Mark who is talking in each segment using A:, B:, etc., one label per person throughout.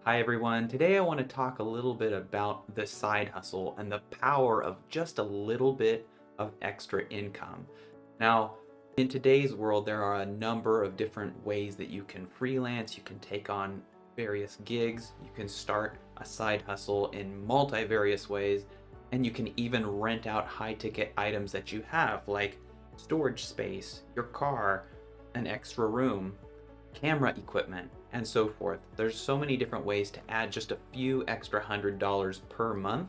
A: Hi everyone. Today I want to talk a little bit about the side hustle and the power of just a little bit of extra income. Now, in today's world, there are a number of different ways that you can freelance, you can take on various gigs, you can start a side hustle in multi-various ways, and you can even rent out high-ticket items that you have, like storage space, your car, an extra room, camera equipment, and so forth. There's so many different ways to add just a few extra $100 per month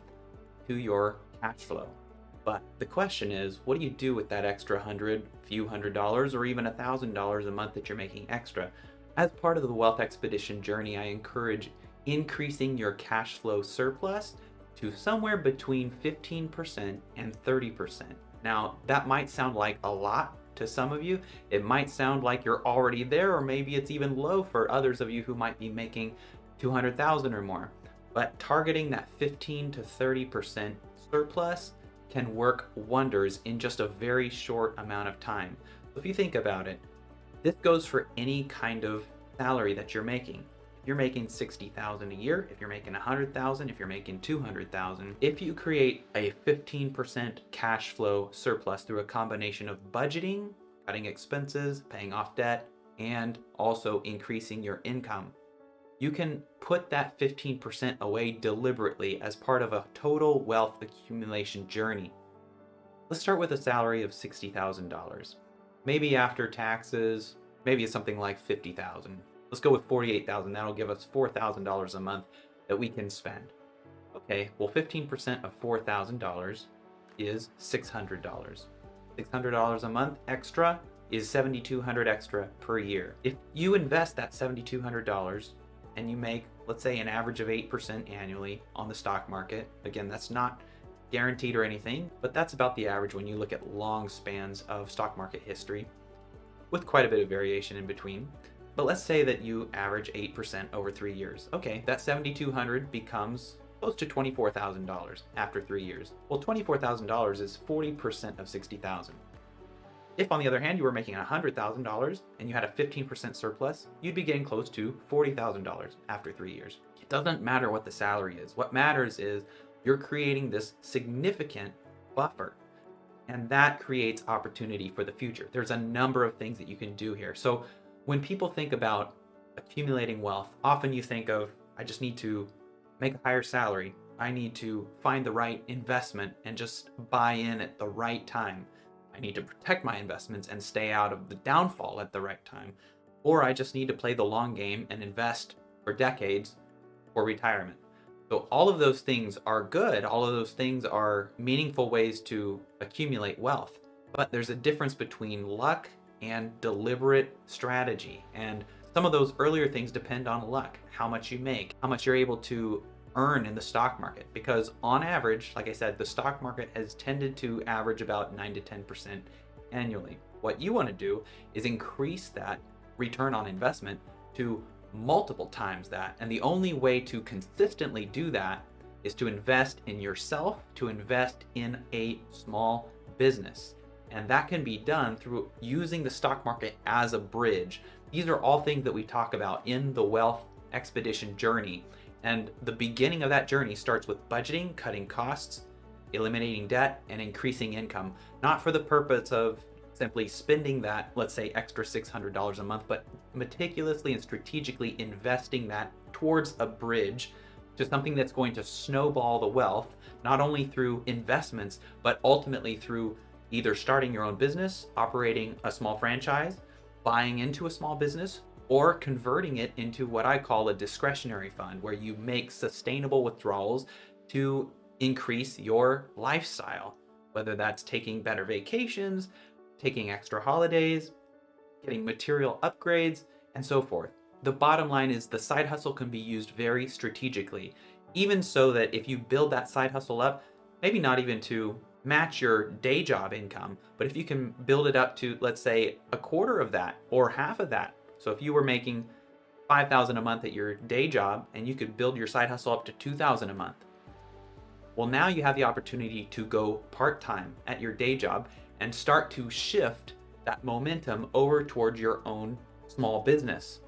A: to your cash flow. But the question is, what do you do with that extra few hundred dollars, or even $1,000 a month that you're making extra? As part of the Wealth Expedition journey, I encourage increasing your cash flow surplus to somewhere between 15% and 30%. Now, that might sound like a lot to some of you. It might sound like you're already there, or maybe it's even low for others of you who might be making 200,000 or more. But targeting that 15 to 30% surplus can work wonders in just a very short amount of time. So if you think about it, this goes for any kind of salary that you're making. If you're making 60,000 a year, if you're making 100,000, if you're making 200,000, if you create a 15% cash flow surplus through a combination of budgeting, cutting expenses, paying off debt, and also increasing your income, you can put that 15% away deliberately as part of a total wealth accumulation journey. Let's start with a salary of $60,000. Maybe after taxes, maybe it's something like 50,000. Let's go with 48,000. That'll give us $4,000 a month that we can spend. Okay, well 15% of $4,000 is $600. $600 a month extra is $7,200 extra per year. If you invest that $7,200 and you make, let's say, an average of 8% annually on the stock market, again, that's not guaranteed or anything, but that's about the average when you look at long spans of stock market history, with quite a bit of variation in between. But let's say that you average 8% over 3 years. Okay, that $7,200 becomes close to $24,000 after 3 years. Well, $24,000 is 40% of 60,000. If, on the other hand, you were making $100,000 and you had a 15% surplus, you'd be getting close to $40,000 after 3 years. It doesn't matter what the salary is. What matters is you're creating this significant buffer, and that creates opportunity for the future. There's a number of things that you can do here. So when people think about accumulating wealth, often you think of, I just need to make a higher salary. I need to find the right investment and just buy in at the right time. I need to protect my investments and stay out of the downfall at the right time. Or I just need to play the long game and invest for decades for retirement. So all of those things are good. All of those things are meaningful ways to accumulate wealth. But there's a difference between luck and deliberate strategy. And some of those earlier things depend on luck, how much you make, how much you're able to earn in the stock market. Because on average, like I said, the stock market has tended to average about 9 to 10% annually. What you want to do is increase that return on investment to multiple times that. And the only way to consistently do that is to invest in yourself, to invest in a small business. And that can be done through using the stock market as a bridge. These are all things that we talk about in the Wealth Expedition journey. And the beginning of that journey starts with budgeting, cutting costs, eliminating debt, and increasing income, not for the purpose of simply spending that, let's say, extra $600 a month, but meticulously and strategically investing that towards a bridge to something that's going to snowball the wealth, not only through investments, but ultimately through either starting your own business, operating a small franchise, buying into a small business, or converting it into what I call a discretionary fund, where you make sustainable withdrawals to increase your lifestyle, whether that's taking better vacations, taking extra holidays, getting material upgrades, and so forth. The bottom line is the side hustle can be used very strategically, even so that if you build that side hustle up, maybe not even to match your day job income, but if you can build it up to, let's say, a quarter of that or half of that. So if you were making 5,000 a month at your day job and you could build your side hustle up to 2,000 a month. Well, now you have the opportunity to go part-time at your day job and start to shift that momentum over towards your own small business.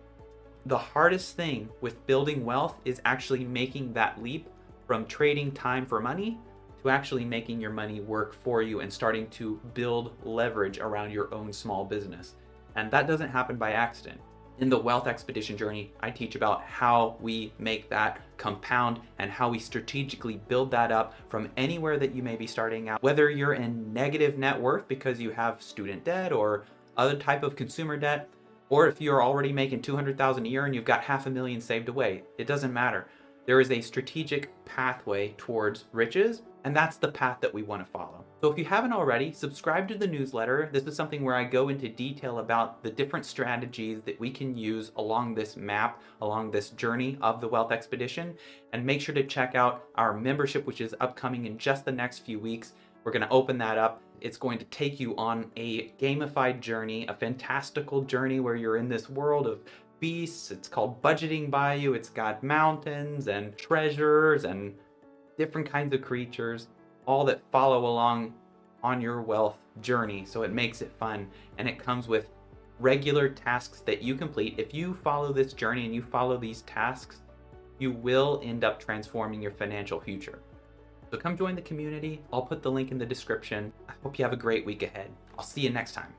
A: the hardest thing with building wealth is actually making that leap from trading time for money to actually making your money work for you and starting to build leverage around your own small business. And that doesn't happen by accident. In the Wealth Expedition journey, I teach about how we make that compound and how we strategically build that up from anywhere that you may be starting out. Whether you're in negative net worth because you have student debt or other type of consumer debt, or if you're already making $200,000 a year and you've got $500,000 saved away, it doesn't matter. There is a strategic pathway towards riches, and that's the path that we want to follow. So if you haven't already, subscribe to the newsletter. This is something where I go into detail about the different strategies that we can use along this map, along this journey of the Wealth Expedition. And make sure to check out our membership, which is upcoming in just the next few weeks. We're going to open that up. It's going to take you on a gamified journey, a fantastical journey where you're in this world of beasts. It's called Budgeting Bayou. It's got mountains and treasures and different kinds of creatures, all that follow along on your wealth journey. So it makes it fun, and it comes with regular tasks that you complete. If you follow this journey and you follow these tasks, you will end up transforming your financial future. So come join the community. I'll put the link in the description. I hope you have a great week ahead. I'll see you next time.